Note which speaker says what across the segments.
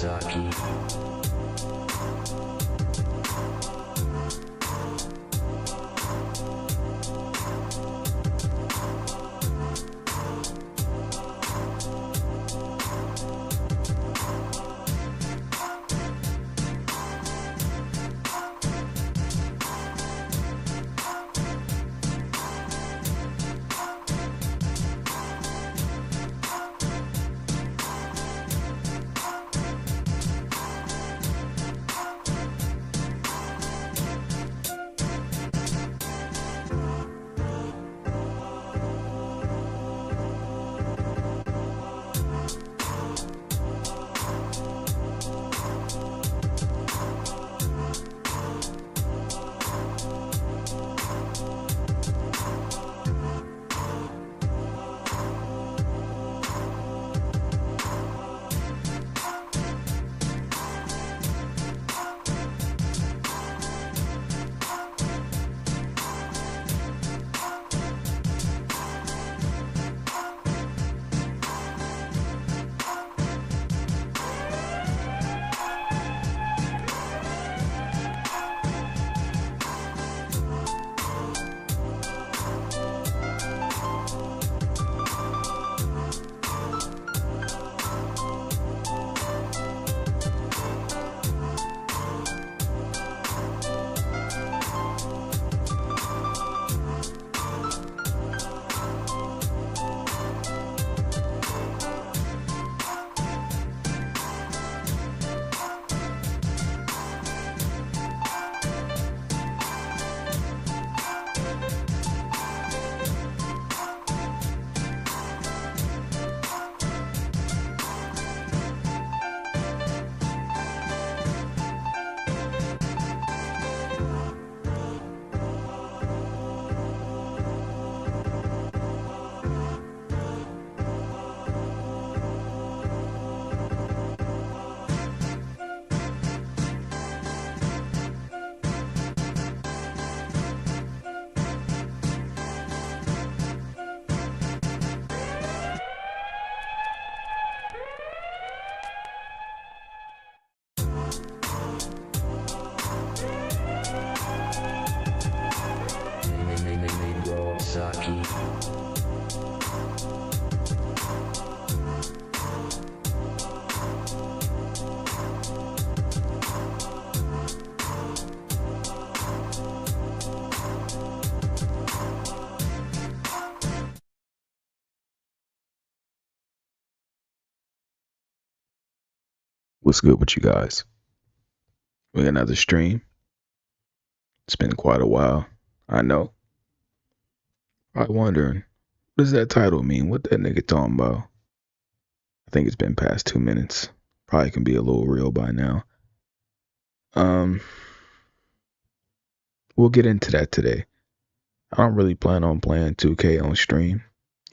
Speaker 1: Saki. Saki.
Speaker 2: What's good with you guys? We got another stream. It's been quite a while. I know. Probably wondering, what does that title mean? What that nigga talking about? I think it's been past 2 minutes. Probably can be a little real by now. We'll get into that today. I don't really plan on playing 2K on stream.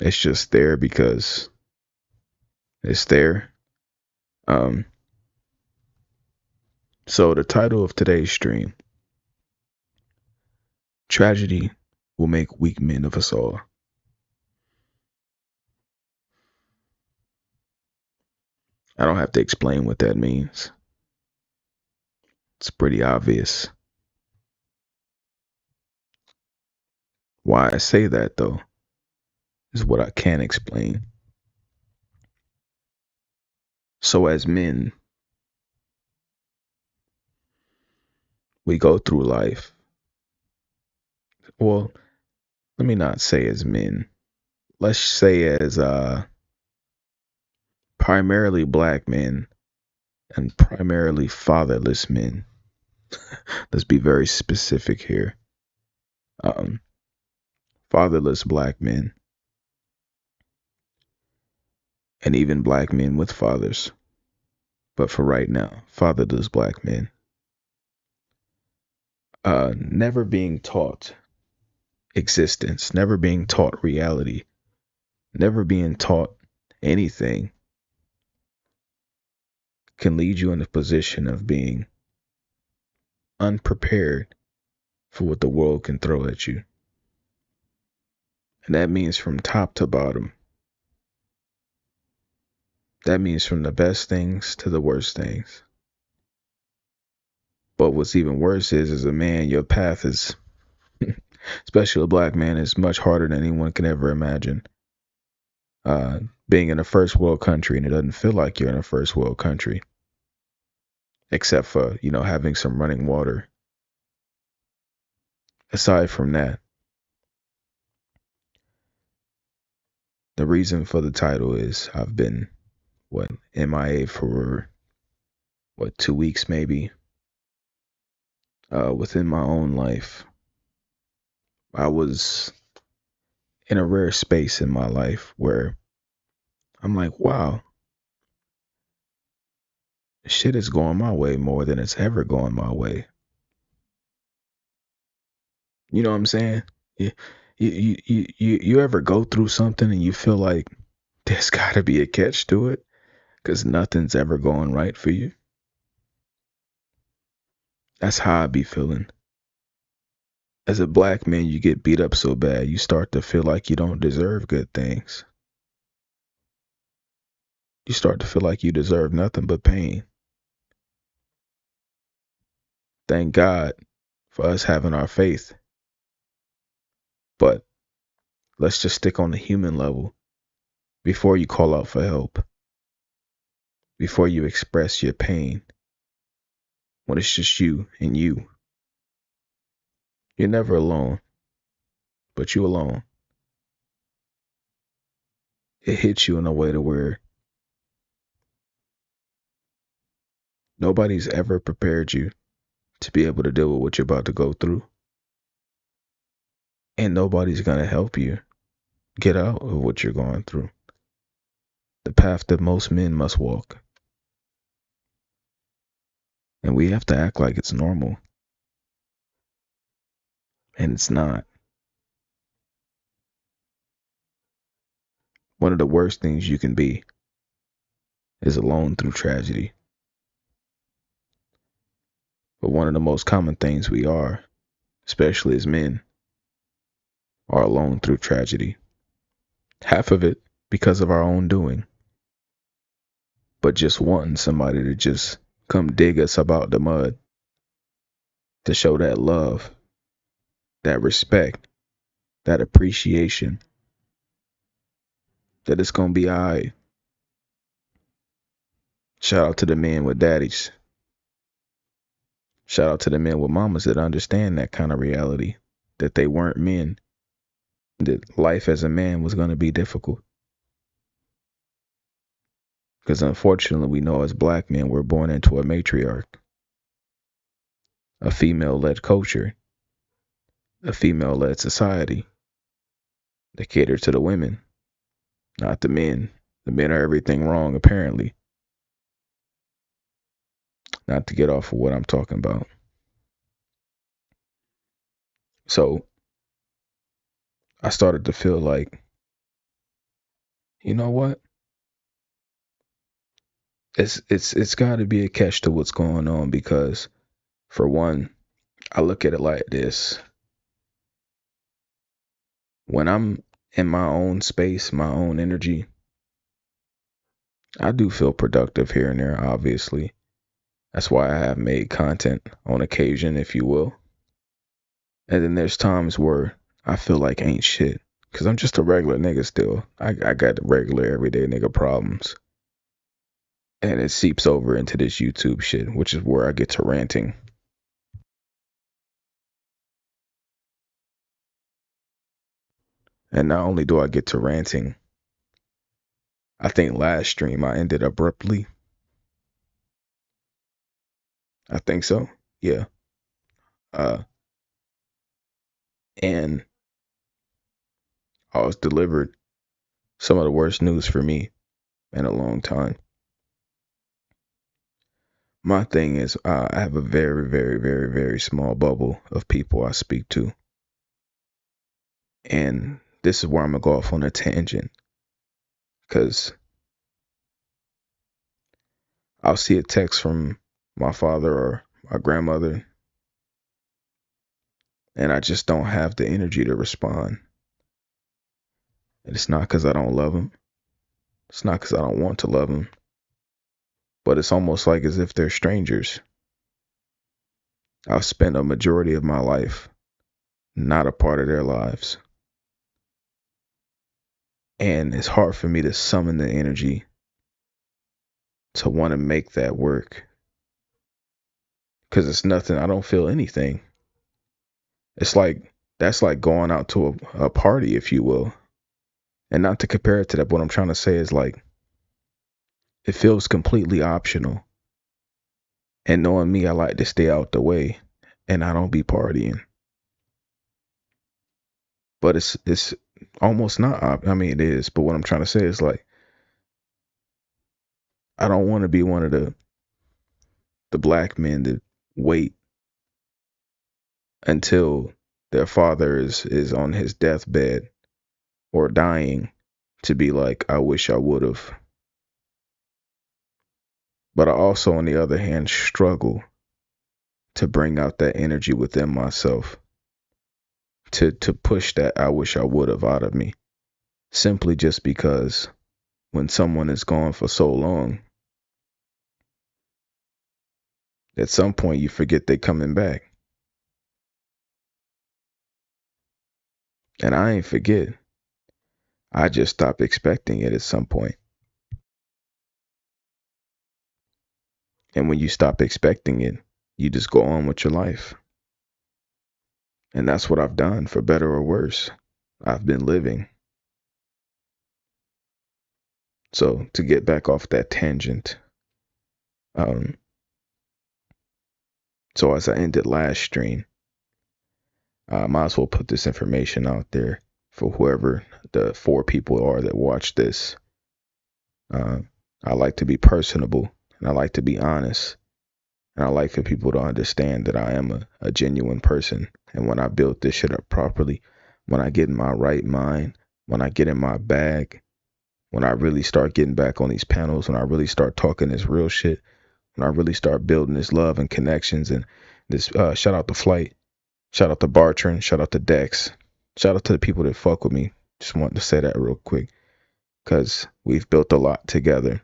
Speaker 2: It's just there because it's there. So the title of today's stream, Tragedy Will Make Weak Men of Us All. I don't have to explain what that means. It's pretty obvious. Why I say that, though, is what I can explain. So as men, we go through life. Well, let me not say as men. Let's say as primarily black men and primarily fatherless men. Let's be very specific here. Fatherless black men. And even black men with fathers. But for right now, fatherless black men. Never being taught existence, never being taught reality, never being taught anything can lead you in a position of being unprepared for what the world can throw at you. And that means from top to bottom. That means from the best things to the worst things. But what's even worse is, as a man, your path is, especially a black man, is much harder than anyone can ever imagine. Being in a first world country, and it doesn't feel like you're in a first world country, except for, having some running water. Aside from that, the reason for the title is I've been, MIA for, 2 weeks maybe. Within my own life, I was in a rare space in my life where I'm like, wow, shit is going my way more than it's ever going my way. You know what I'm saying? You ever go through something and you feel like there's got to be a catch to it because nothing's ever going right for you? That's how I be feeling. As a black man, you get beat up so bad, you start to feel like you don't deserve good things. You start to feel like you deserve nothing but pain. Thank God for us having our faith. But let's just stick on the human level before you call out for help, before you express your pain, when it's just you and you. You're never alone, but you alone. It hits you in a way to where nobody's ever prepared you to be able to deal with what you're about to go through. And nobody's going to help you get out of what you're going through. The path that most men must walk. And we have to act like it's normal. And it's not. One of the worst things you can be is alone through tragedy. But one of the most common things we are, especially as men, are alone through tragedy. Half of it because of our own doing. But just wanting somebody to just come dig us up out the mud, to show that love, that respect, that appreciation, that it's going to be all right. Shout out to the men with daddies. Shout out to the men with mamas that understand that kind of reality, that they weren't men, that life as a man was going to be difficult. Because unfortunately, we know as black men, we're born into a matriarch, a female-led culture, a female-led society that cater to the women, not the men. The men are everything wrong, apparently. Not to get off of what I'm talking about. So I started to feel like, you know what? It's got to be a catch to what's going on, because for one, I look at it like this. When I'm in my own space, my own energy, I do feel productive here and there, obviously. That's why I have made content on occasion, if you will. And then there's times where I feel like ain't shit, because I'm just a regular nigga still. I got the regular everyday nigga problems. And it seeps over into this YouTube shit, which is where I get to ranting. And not only do I get to ranting, I think last stream I ended abruptly. I think so. Yeah. And I was delivered some of the worst news for me in a long time. My thing is, I have a very, very, very, very small bubble of people I speak to. And this is where I'm going to go off on a tangent. Because I'll see a text from my father or my grandmother, and I just don't have the energy to respond. And it's not because I don't love them. It's not because I don't want to love them. but it's almost like as if they're strangers. I've spent a majority of my life not a part of their lives. And it's hard for me to summon the energy to want to make that work. Because it's nothing, I don't feel anything. It's like, that's like going out to a party, if you will. And not to compare it to that, what I'm trying to say is like, it feels completely optional. And knowing me, I like to stay out the way and I don't be partying. But it's almost not, I mean, it is. But what I'm trying to say is like, I don't want to be one of the black men that wait until their father is on his deathbed or dying to be like, I wish I would have. But I also, on the other hand, struggle to bring out that energy within myself to push that I wish I would have out of me. Simply just because when someone is gone for so long, at some point you forget they're coming back. And I ain't forget. I just stopped expecting it at some point. And when you stop expecting it, you just go on with your life. And that's what I've done, for better or worse. I've been living. So to get back off that tangent, so as I ended last stream, I might as well put this information out there for whoever the 4 people are that watch this. I like to be personable and I like to be honest. And I like for people to understand that I am a genuine person. And when I build this shit up properly, when I get in my right mind, when I get in my bag, when I really start getting back on these panels, when I really start talking this real shit, when I really start building this love and connections and this, shout out to Flight, shout out to Bartran, shout out to Dex, shout out to the people that fuck with me. Just wanted to say that real quick because we've built a lot together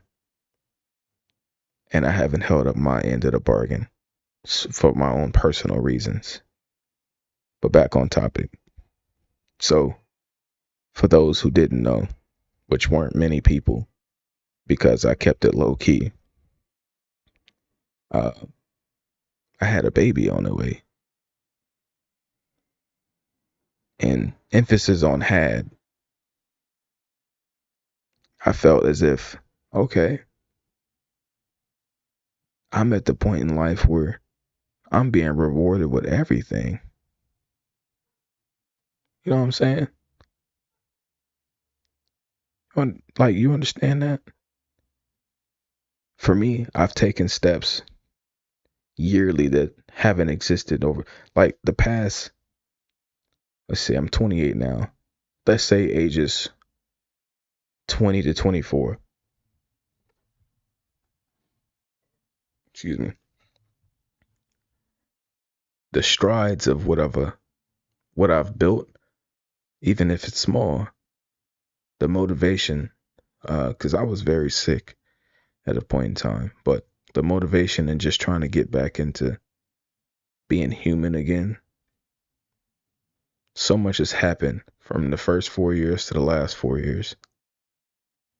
Speaker 2: and I haven't held up my end of the bargain for my own personal reasons. But back on topic. So for those who didn't know, which weren't many people because I kept it low key, I had a baby on the way. And emphasis on had. I felt as if, okay, I'm at the point in life where I'm being rewarded with everything. You know what I'm saying? Like, you understand that? For me, I've taken steps yearly that haven't existed over, like, the past, let's see, I'm 28 now. Let's say ages 20 to 24. Excuse me. The strides of what I've built, even if it's small, the motivation, because I was very sick at a point in time, but the motivation and just trying to get back into being human again. So much has happened from the first 4 years to the last 4 years.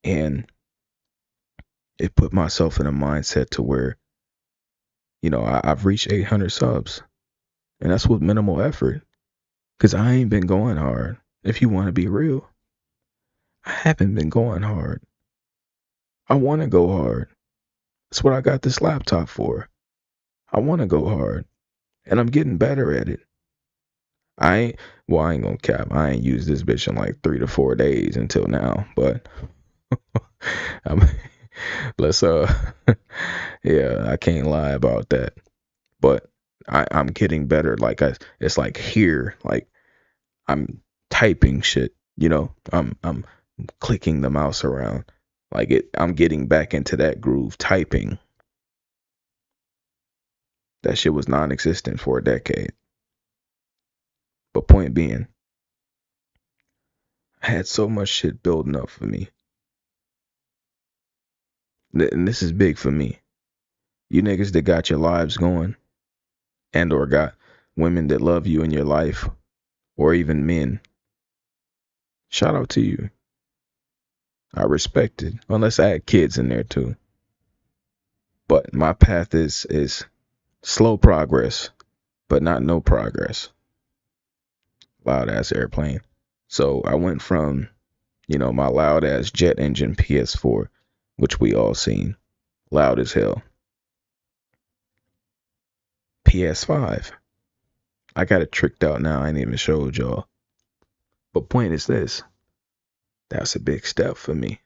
Speaker 2: And it put myself in a mindset to where, you know, I've reached 800 subs. And that's with minimal effort. Because I ain't been going hard. If you want to be real, I haven't been going hard. I want to go hard. That's what I got this laptop for. I want to go hard. And I'm getting better at it. I ain't gonna cap. I ain't used this bitch in like 3 to 4 days until now. But let's yeah, I can't lie about that. But I'm getting better. Like it's like here, like I'm typing shit. You know, I'm clicking the mouse around. Like I'm getting back into that groove, typing. That shit was non-existent for a decade. But point being, I had so much shit building up for me. And this is big for me. You niggas that got your lives going and or got women that love you in your life, or even men, shout out to you. I respect it. Well, let's add kids in there too. But my path is slow progress, but not no progress. Loud ass airplane. So I went from, my loud ass jet engine PS4, which we all seen, loud as hell. PS5. I got it tricked out now. I ain't even showed y'all. But point is this. That's a big step for me.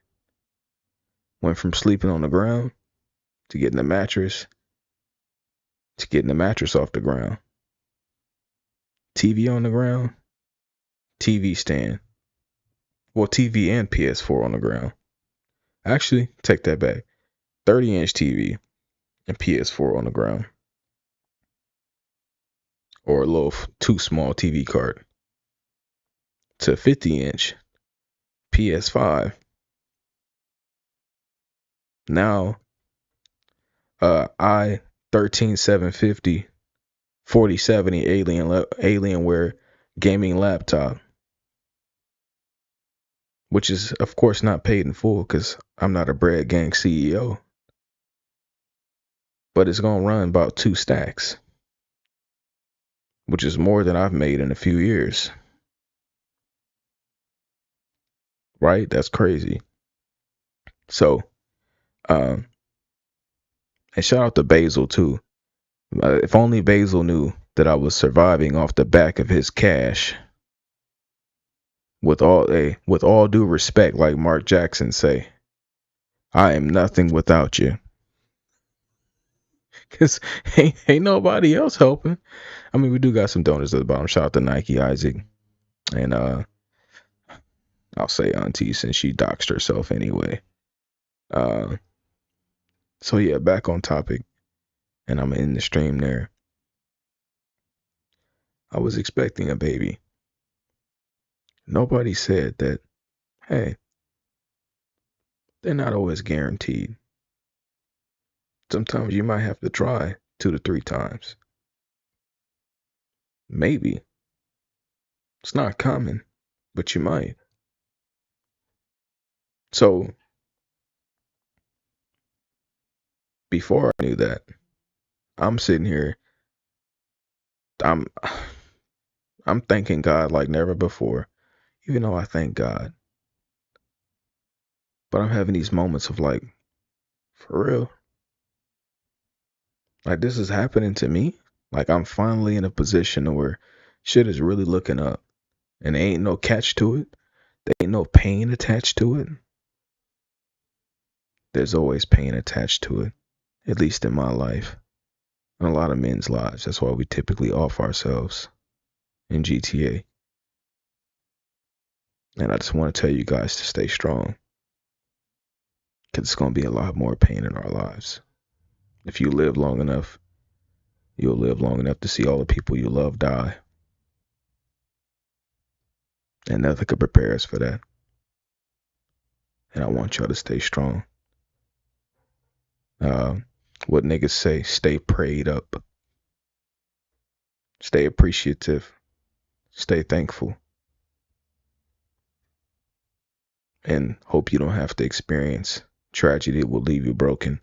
Speaker 2: Went from sleeping on the ground to getting the mattress to getting the mattress off the ground. TV on the ground, TV stand. Well, TV and PS4 on the ground. Actually, take that back. 30-inch TV and PS4 on the ground. Or a little too small TV cart. To 50-inch PS5. Now, i13-750 4070 Alienware gaming laptop, which is of course not paid in full because I'm not a bread gang CEO, but it's gonna run about 2 stacks, which is more than I've made in a few years. Right? That's crazy. So, and shout out to Basil too. If only Basil knew that I was surviving off the back of his cash. With all due respect, like Mark Jackson say, I am nothing without you. Cause ain't nobody else helping. I mean, we do got some donors at the bottom. Shout out to Nike Isaac, and I'll say Auntie since she doxed herself anyway. So yeah, back on topic, and I'm in the stream there. I was expecting a baby. Nobody said that. Hey, they're not always guaranteed. Sometimes you might have to try 2 to 3 times. Maybe. It's not common, but you might. So, before I knew that, I'm sitting here, I'm thanking God like never before, even though I thank God. But I'm having these moments of like, for real? Like this is happening to me? Like I'm finally in a position where shit is really looking up. And there ain't no catch to it. There ain't no pain attached to it. There's always pain attached to it. At least in my life. And a lot of men's lives. That's why we typically off ourselves in GTA. And I just want to tell you guys to stay strong. Because it's going to be a lot more pain in our lives. If you live long enough, you'll live long enough to see all the people you love die. And nothing could prepare us for that. And I want y'all to stay strong. What niggas say, stay prayed up. Stay appreciative. Stay thankful. And hope you don't have to experience tragedy that will leave you broken.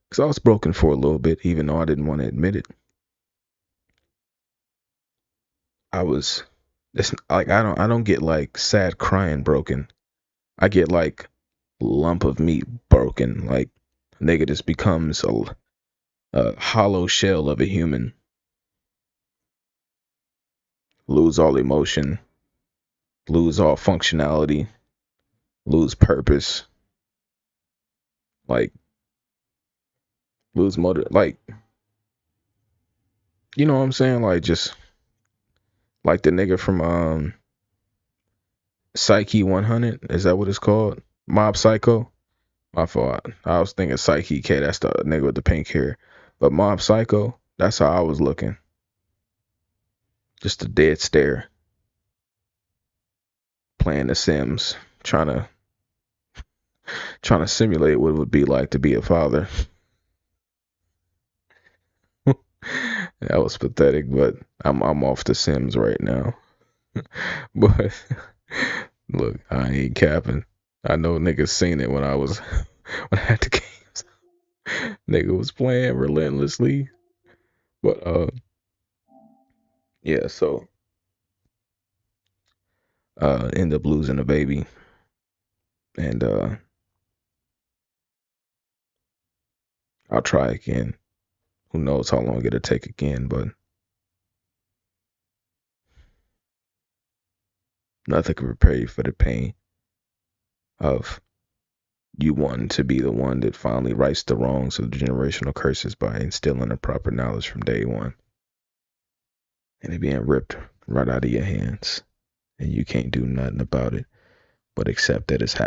Speaker 2: Because I was broken for a little bit, even though I didn't want to admit it. It's like I don't get like sad crying broken. I get like lump of meat broken. Like nigga just becomes a hollow shell of a human. Lose all emotion. Lose all functionality. Lose purpose. Like lose motor. Like you know what I'm saying? Like just like the nigga from Psyche 100. Is that what it's called? Mob Psycho. My fault. I was thinking Psyche K. That's the nigga with the pink hair. But Mob Psycho. That's how I was looking. Just a dead stare. Playing The Sims. Trying to simulate what it would be like to be a father. That was pathetic, but I'm off the Sims right now. But look, I ain't capping. I know niggas seen it when I was when I had the games. Nigga was playing relentlessly. But yeah, so end up losing a baby, and I'll try again. Who knows how long it'll take again, but nothing can prepare you for the pain of you wanting to be the one that finally rights the wrongs of the generational curses by instilling the proper knowledge from day one. And it being ripped right out of your hands. And you can't do nothing about it but accept that it's happening.